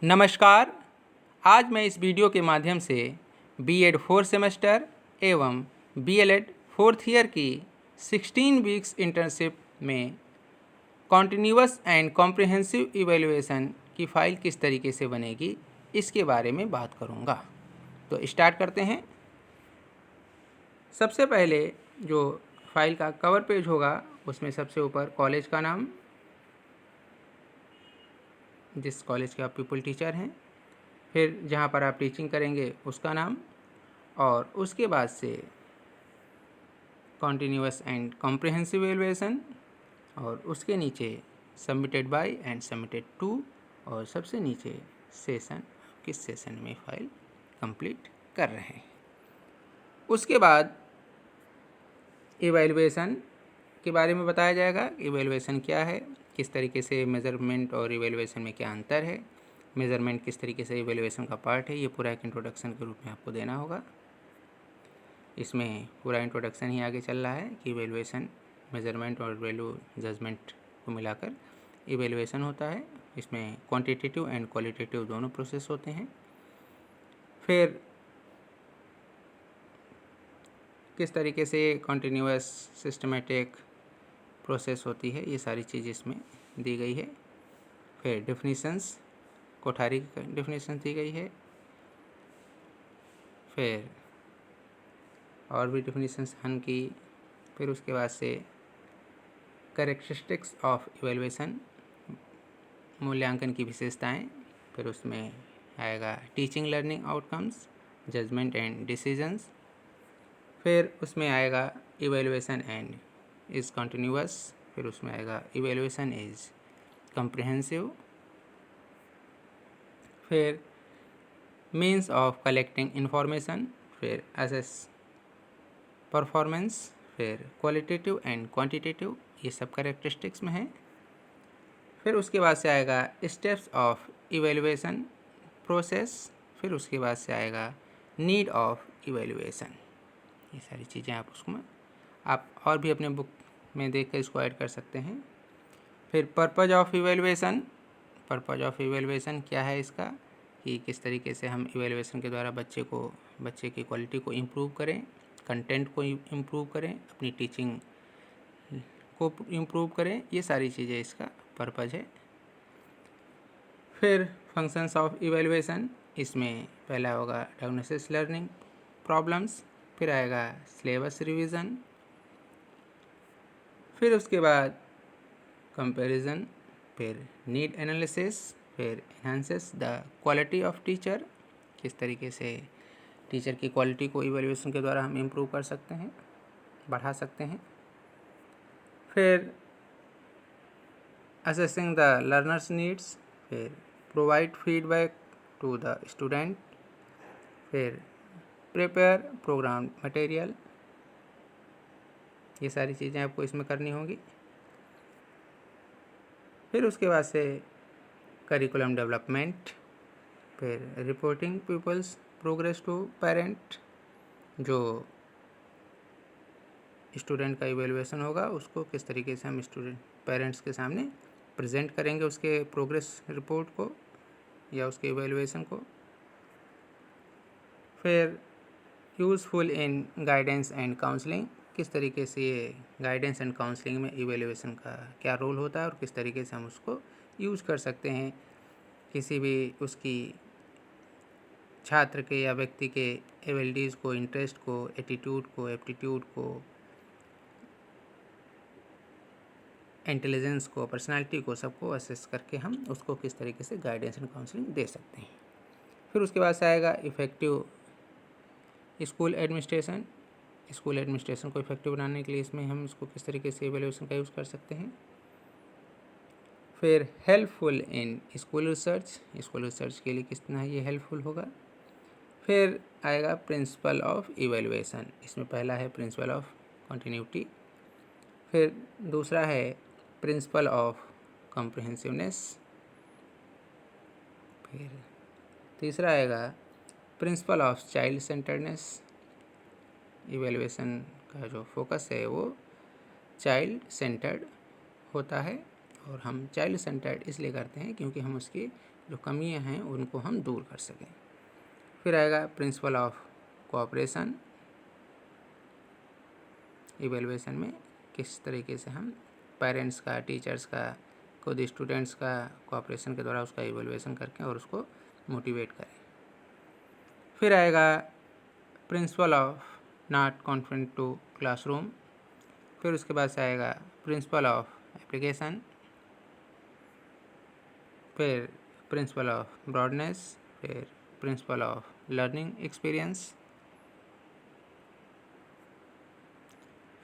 नमस्कार। आज मैं इस वीडियो के माध्यम से बीएड 4th सेमेस्टर एवं बीएलएड 4th ईयर की 16 वीक्स इंटर्नशिप में कॉन्टिन्यूअस एंड कॉम्प्रिहेंसिव इवैल्यूएशन की फ़ाइल किस तरीके से बनेगी इसके बारे में बात करूँगा। तो स्टार्ट करते हैं। सबसे पहले जो फाइल का कवर पेज होगा उसमें सबसे ऊपर कॉलेज का नाम, जिस कॉलेज के आप पीपल टीचर हैं, फिर जहाँ पर आप टीचिंग करेंगे उसका नाम, और उसके बाद से कॉन्टिन्यूअस एंड कॉम्प्रिहेंसिव इवैल्यूएशन, और उसके नीचे submitted by and submitted to, और सबसे नीचे सेशन, किस सेशन में फाइल कंप्लीट कर रहे हैं। उसके बाद इवैल्यूएशन के बारे में बताया जाएगा। इवैल्यूएशन क्या है, किस तरीके से मेज़रमेंट और इवैल्यूएशन में क्या अंतर है, मेज़रमेंट किस तरीके से इवैल्यूएशन का पार्ट है, ये पूरा एक इंट्रोडक्शन के रूप में आपको देना होगा। इसमें पूरा इंट्रोडक्शन ही आगे चल रहा है कि इवैल्यूएशन, मेज़रमेंट और वैल्यू जजमेंट को मिलाकर इवैल्यूएशन होता है। इसमें क्वांटिटेटिव एंड क्वालिटेटिव दोनों प्रोसेस होते हैं। फिर किस तरीके से कॉन्टिन्यूअस सिस्टमेटिक प्रोसेस होती है, ये सारी चीज़ इसमें दी गई है। फिर डेफिनेशंस, कोठारी की डेफिनेशन दी गई है। फिर और भी डेफिनेशंस हन की। फिर उसके बाद से कैरेक्टरिस्टिक्स ऑफ इवैल्यूएशन, मूल्यांकन की विशेषताएं। फिर उसमें आएगा teaching learning outcomes, judgement and decisions. फिर उसमें आएगा इवैल्यूएशन एंड इज़ कंटिन्यूअस। फिर उसमें आएगा इवैल्यूएशन इज़ कॉम्प्रिहेंसिव। फिर मीन्स ऑफ कलेक्टिंग इंफॉर्मेशन। फिर असेस परफॉर्मेंस। फिर क्वालिटेटिव एंड क्वांटिटेटिव, ये सब कैरेक्टरिस्टिक्स में है। फिर उसके बाद से आएगा स्टेप्स ऑफ इवैल्यूएशन प्रोसेस। फिर उसके बाद से आएगा नीड ऑफ इवैल्यूएशन। ये सारी चीज़ें आप उसमें आप और भी अपने बुक में देख कर इसको ऐड कर सकते हैं। फिर purpose of evaluation, purpose of evaluation क्या है इसका, कि किस तरीके से हम इवैल्यूएशन के द्वारा बच्चे की क्वालिटी को इम्प्रूव करें, कंटेंट को इम्प्रूव करें, अपनी टीचिंग को इम्प्रूव करें, ये सारी चीज़ें इसका पर्पज़ है। फिर फंक्शंस ऑफ इवैल्यूएशन, इसमें पहला होगा डायग्नोसिस लर्निंग प्रॉब्लम्स। फिर आएगा सिलेबस रिवीजन। फिर उसके बाद कंपैरिजन। फिर नीड एनालिसिस। फिर enhances the quality of teacher, किस तरीके से टीचर की क्वालिटी को इवैल्यूएशन के द्वारा हम इम्प्रूव कर सकते हैं, बढ़ा सकते हैं। फिर असेसिंग द लर्नर्स नीड्स। फिर provide feedback to the student. फिर प्रिपेयर प्रोग्राम मटेरियल, ये सारी चीज़ें आपको इसमें करनी होंगी। फिर उसके बाद से करिकुलम डेवलपमेंट। फिर reporting people's progress to parent, जो स्टूडेंट का इवैल्यूएशन होगा उसको किस तरीके से हम स्टूडेंट पेरेंट्स के सामने प्रेजेंट करेंगे, उसके प्रोग्रेस रिपोर्ट को या उसके इवैल्यूएशन को। फिर useful in guidance and counselling, किस तरीके से ये गाइडेंस एंड काउंसलिंग में इवैल्यूएशन का क्या रोल होता है और किस तरीके से हम उसको यूज़ कर सकते हैं किसी भी उसकी छात्र के या व्यक्ति के एबिलिटीज़ को, इंटरेस्ट को, एटीट्यूड को, एप्टीट्यूड को, इंटेलिजेंस को, पर्सनालिटी को, सबको असेस करके हम उसको किस तरीके से गाइडेंस एंड काउंसलिंग दे सकते हैं। फिर उसके बाद से आएगा effective school administration. School administration को इफेक्टिव बनाने के लिए इसमें हम इसको किस तरीके से इवैल्यूएशन का यूज़ कर सकते हैं। फिर helpful in school research, school research के लिए कितना ये हेल्पफुल होगा। फिर आएगा प्रिंसिपल ऑफ इवैल्यूएशन, इसमें पहला है प्रिंसिपल ऑफ कंटिन्यूटी। फिर दूसरा है प्रिंसिपल ऑफ कॉम्प्रिहेंसिवनेस। फिर तीसरा आएगा principle of child centredness. Evaluation का जो फोकस है वो चाइल्ड सेंटर्ड होता है, और हम चाइल्ड सेंटर्ड इसलिए करते हैं क्योंकि हम उसकी जो कमियां हैं उनको हम दूर कर सकें। फिर आएगा प्रिंसिपल ऑफ कोऑपरेशन। इवैल्यूएशन में किस तरीके से हम पेरेंट्स का, टीचर्स का, खुद स्टूडेंट्स का कोऑपरेशन के द्वारा उसका इवैल्यूएशन करके और उसको मोटिवेट करें। फिर आएगा principle of not confinement to classroom. फिर उसके बाद से आएगा प्रिंसिपल ऑफ एप्लीकेशन। फिर प्रिंसिपल ऑफ ब्रॉडनेस। फिर प्रिंसिपल ऑफ लर्निंग एक्सपीरियंस।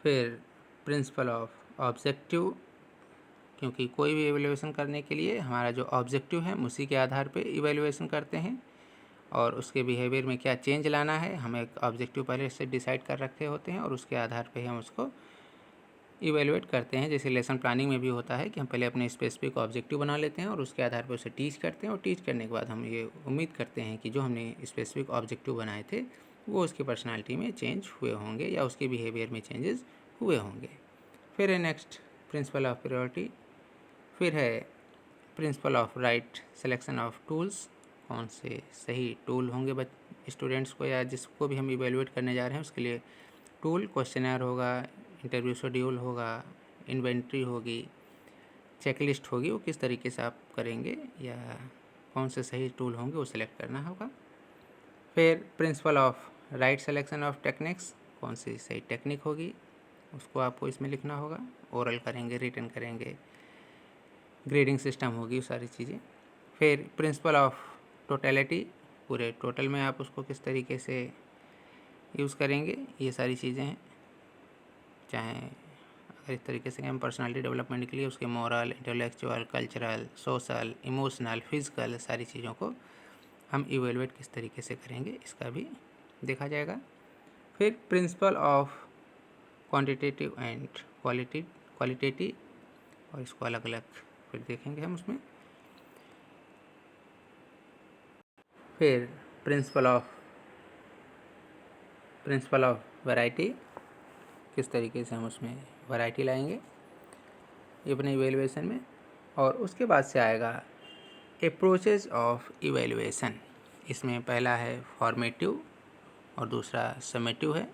फिर प्रिंसिपल ऑफ ऑब्जेक्टिव, क्योंकि कोई भी इवैल्यूएशन करने के लिए हमारा जो ऑब्जेक्टिव है उसी के आधार पे इवैल्यूएशन करते हैं और उसके बिहेवियर में क्या चेंज लाना है हम एक ऑब्जेक्टिव पहले से डिसाइड कर रखे होते हैं और उसके आधार पे हम उसको इवैल्यूएट करते हैं। जैसे लेसन प्लानिंग में भी होता है कि हम पहले अपने स्पेसिफिक ऑब्जेक्टिव बना लेते हैं और उसके आधार पर उसे टीच करते हैं और टीच करने के बाद हम ये उम्मीद करते हैं कि जो हमने स्पेसिफिक ऑब्जेक्टिव बनाए थे वो उसकी पर्सनालिटी में चेंज हुए होंगे या उसके बिहेवियर में चेंजेस हुए होंगे। फिर है नेक्स्ट प्रिंसिपल ऑफ प्रायोरिटी। फिर है principle of right selection of tools, कौन से सही टूल होंगे स्टूडेंट्स को या जिसको भी हम इवैल्यूएट करने जा रहे हैं उसके लिए टूल। क्वेश्चनर होगा, इंटरव्यू शेड्यूल होगा, इन्वेंट्री होगी, चेकलिस्ट होगी, वो किस तरीके से आप करेंगे या कौन से सही टूल होंगे वो सिलेक्ट करना होगा। फिर principle of right selection of techniques, कौन सी सही टेक्निक होगी उसको आपको इसमें लिखना होगा। ओरल करेंगे, रिटन करेंगे, ग्रेडिंग सिस्टम होगी, वो सारी चीज़ें। फिर प्रिंसिपल ऑफ टोटलिटी, पूरे टोटल में आप उसको किस तरीके से यूज़ करेंगे, ये सारी चीज़ें हैं। चाहे अगर इस तरीके से हम पर्सनालिटी डेवलपमेंट के लिए उसके moral, intellectual, cultural, social, emotional, physical सारी चीज़ों को हम इवेलुएट किस तरीके से करेंगे इसका भी देखा जाएगा। फिर principle of quantitative and qualitative, और इसको अलग अलग फिर देखेंगे हम उसमें। फिर प्रिंसिपल ऑफ वैरायटी, किस तरीके से हम उसमें वैरायटी लाएंगे ये अपने इवेलुएशन में। और उसके बाद से आएगा अप्रोचेज ऑफ इवेलुएशन। इसमें पहला है फॉर्मेटिव और दूसरा समेटिव है।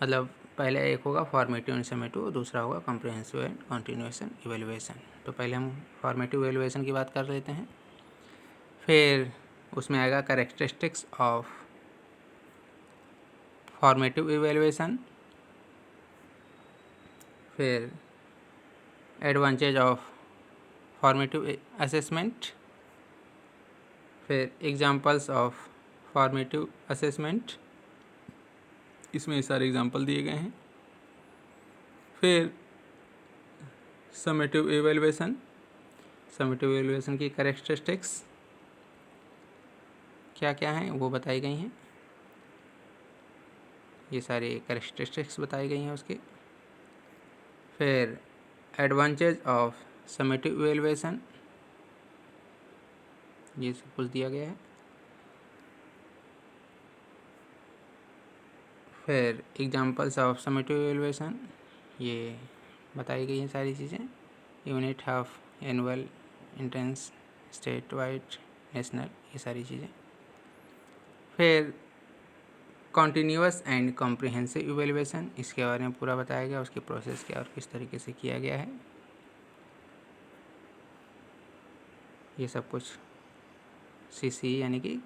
मतलब पहले एक होगा फॉर्मेटिव एंड समेटिव, दूसरा होगा कॉम्प्रिहेंसिव एंड कंटिन्यूएशन इवेलुएशन। तो पहले हम फॉर्मेटिव इवेलुएशन की बात कर लेते हैं। फिर उसमें आएगा कैरेक्टरिस्टिक्स ऑफ फॉर्मेटिव इवेलुएशन। फिर एडवांटेज ऑफ फॉर्मेटिव असेसमेंट। फिर एग्जांपल्स ऑफ फॉर्मेटिव असेसमेंट, इसमें सारे एग्जांपल दिए गए हैं। फिर समेटिव इवेलुएशन, समेटिव इवेलुएशन की कैरेक्टरिस्टिक्स क्या क्या हैं वो बताई गई हैं, ये सारी कैरेक्टरिस्टिक्स बताई गई हैं उसके। फिर एडवांटेज ऑफ समेटिव इवेलुएशन, ये सब कुछ दिया गया है। फिर एग्जांपल्स ऑफ समेटिव इवेलुएशन, ये बताई गई हैं सारी चीज़ें। Unit, half, annual, intense, state wide, national, ये सारी चीज़ें। फिर कॉन्टीन्यूअस एंड कॉम्प्रिहेंसिव इवेलुएशन, इसके बारे में पूरा बताया गया, उसकी प्रोसेस क्या और किस तरीके से किया गया है, ये सब कुछ CCE यानी कि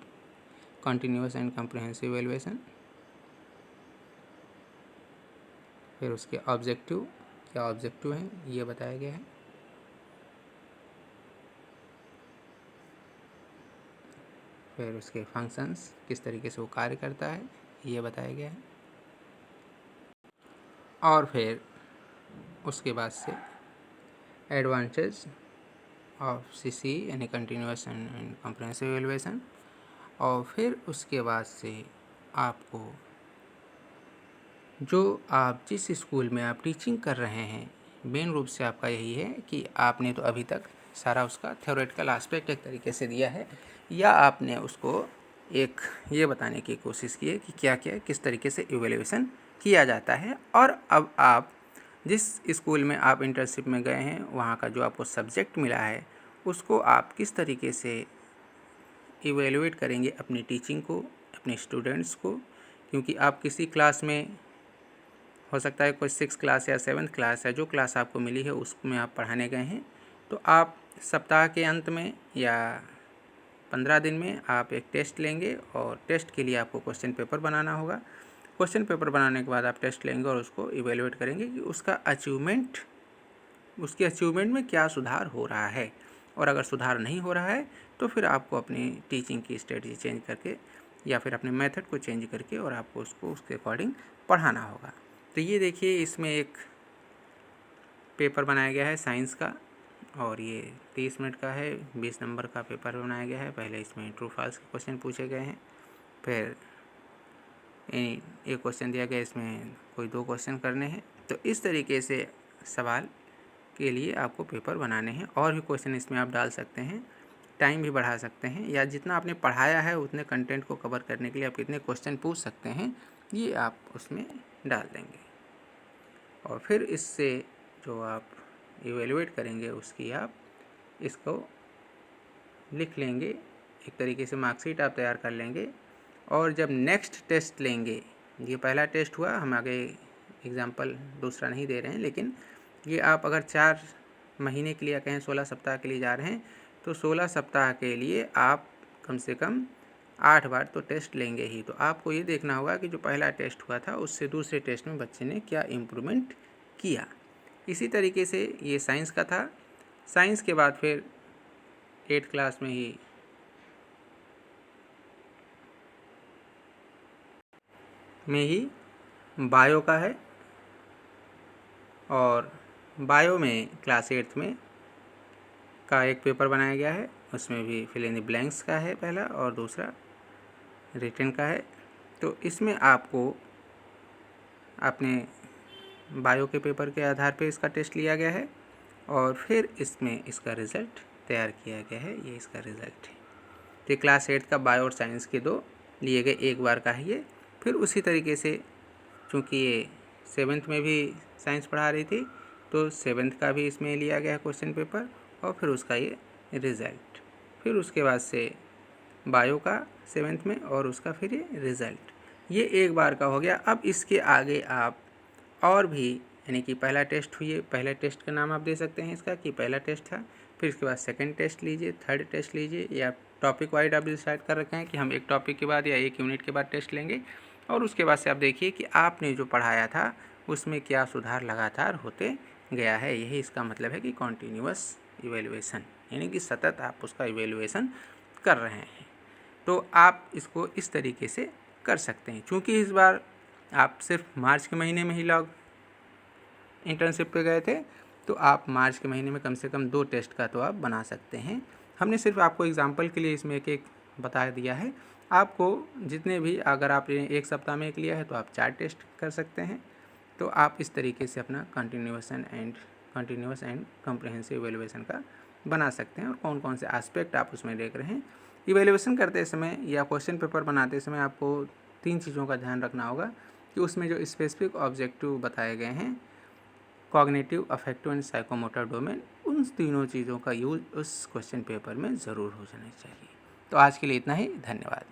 कॉन्टीन्यूअस एंड कॉम्प्रिहेंसिव इवेलुएशन। फिर उसके ऑब्जेक्टिव, क्या ऑब्जेक्टिव हैं ये बताया गया है। फिर उसके फंक्शंस, किस तरीके से वो कार्य करता है ये बताया गया है। और फिर उसके बाद से एडवांटेज ऑफ CCE यानी कंटिन्यूअस एंड कॉम्प्रिहेंसिव इवेलुएशन। और फिर उसके बाद से आपको जो आप जिस स्कूल में आप टीचिंग कर रहे हैं, मेन रूप से आपका यही है कि आपने तो अभी तक सारा उसका थ्योरेटिकल एस्पेक्ट एक तरीके से दिया है, या आपने उसको एक ये बताने की कोशिश की है कि क्या क्या किस तरीके से इवेल्युएशन किया जाता है। और अब आप जिस स्कूल में आप इंटर्नशिप में गए हैं वहाँ का जो आपको सब्जेक्ट मिला है उसको आप किस तरीके से इवेलुएट करेंगे अपनी टीचिंग को, अपने स्टूडेंट्स को, क्योंकि आप किसी क्लास में हो सकता है कोई 6th क्लास या 7th क्लास है, जो क्लास आपको मिली है उसमें आप पढ़ाने गए हैं, तो आप सप्ताह के अंत में या 15 दिन में आप एक टेस्ट लेंगे और टेस्ट के लिए आपको क्वेश्चन पेपर बनाना होगा। क्वेश्चन पेपर बनाने के बाद आप टेस्ट लेंगे और उसको इवेलुएट करेंगे कि उसके अचीवमेंट में क्या सुधार हो रहा है, और अगर सुधार नहीं हो रहा है तो फिर आपको अपनी टीचिंग की स्ट्रेटजी चेंज करके या फिर अपने मेथड को चेंज करके और आपको उसको उसके अकॉर्डिंग पढ़ाना होगा। तो ये देखिए, इसमें एक पेपर बनाया गया है साइंस का, और ये 30 मिनट का है, 20 नंबर का पेपर बनाया गया है। पहले इसमें ट्रू फॉल्स के क्वेश्चन पूछे गए हैं, फिर एक क्वेश्चन दिया गया, इसमें कोई 2 क्वेश्चन करने हैं। तो इस तरीके से सवाल के लिए आपको पेपर बनाने हैं, और भी क्वेश्चन इसमें आप डाल सकते हैं, टाइम भी बढ़ा सकते हैं, या जितना आपने पढ़ाया है उतने कंटेंट को कवर करने के लिए आप कितने क्वेश्चन पूछ सकते हैं, ये आप उसमें डाल देंगे। और फिर इससे जो आप इवेलुएट करेंगे उसकी आप इसको लिख लेंगे, एक तरीके से मार्कशीट आप तैयार कर लेंगे। और जब नेक्स्ट टेस्ट लेंगे, ये पहला टेस्ट हुआ, हम आगे एग्जाम्पल दूसरा नहीं दे रहे हैं, लेकिन ये आप अगर 4 महीने के लिए कहें 16 सप्ताह के लिए जा रहे हैं, तो 16 सप्ताह के लिए आप कम से कम 8 बार तो टेस्ट लेंगे ही। तो आपको ये देखना होगा कि जो पहला टेस्ट हुआ था उससे दूसरे टेस्ट में बच्चे ने क्या इम्प्रूवमेंट किया। इसी तरीके से ये साइंस का था। साइंस के बाद फिर 8th क्लास में ही बायो का है, और बायो में क्लास 8th में का एक पेपर बनाया गया है, उसमें भी फिल इन द ब्लैंक्स का है पहला, और दूसरा रिटन का है। तो इसमें आपको अपने बायो के पेपर के आधार पे इसका टेस्ट लिया गया है, और फिर इसमें इसका रिज़ल्ट तैयार किया गया है। ये इसका रिज़ल्ट है। तो क्लास 8 का बायो और साइंस के 2 लिए गए, एक बार का है ये। फिर उसी तरीके से चूँकि ये 7th में भी साइंस पढ़ा रही थी, तो 7th का भी इसमें लिया गया है क्वेश्चन पेपर, और फिर उसका ये रिज़ल्ट। फिर उसके बाद से बायो का 7th में, और उसका फिर ये रिज़ल्ट। ये एक बार का हो गया। अब इसके आगे आप और भी, यानी कि पहला टेस्ट हुई है, पहले टेस्ट का नाम आप दे सकते हैं इसका कि पहला टेस्ट था, फिर इसके बाद सेकंड टेस्ट लीजिए, थर्ड टेस्ट लीजिए, या टॉपिक वाइज आप डिसाइड कर रखे हैं कि हम एक टॉपिक के बाद या एक यूनिट के बाद टेस्ट लेंगे, और उसके बाद से आप देखिए कि आपने जो पढ़ाया था उसमें क्या सुधार लगातार होते गया है। यही इसका मतलब है कि कॉन्टीन्यूअस इवेलुएसन, यानी कि सतत आप उसका इवेलुएसन कर रहे हैं। तो आप इसको इस तरीके से कर सकते हैं। चूँकि इस बार आप सिर्फ मार्च के महीने में ही इंटर्नशिप पे गए थे, तो आप मार्च के महीने में कम से कम 2 टेस्ट का तो आप बना सकते हैं। हमने सिर्फ आपको एग्जांपल के लिए इसमें एक बता दिया है। आपको जितने भी, अगर आपने एक सप्ताह में एक लिया है तो आप 4 टेस्ट कर सकते हैं। तो आप इस तरीके से अपना कंटिन्यूअस एंड कॉम्प्रिहेंसिव इवेलुएसन का बना सकते हैं। और कौन कौन से एस्पेक्ट आप उसमें देख रहे हैं। इवेलुएसन करते समय या क्वेश्चन पेपर बनाते समय आपको 3 चीज़ों का ध्यान रखना होगा कि उसमें जो स्पेसिफिक ऑब्जेक्टिव बताए गए हैं, cognitive, affective and psychomotor domain, उन तीनों चीज़ों का यूज़ उस क्वेश्चन पेपर में ज़रूर हो जाना चाहिए। तो आज के लिए इतना ही, धन्यवाद।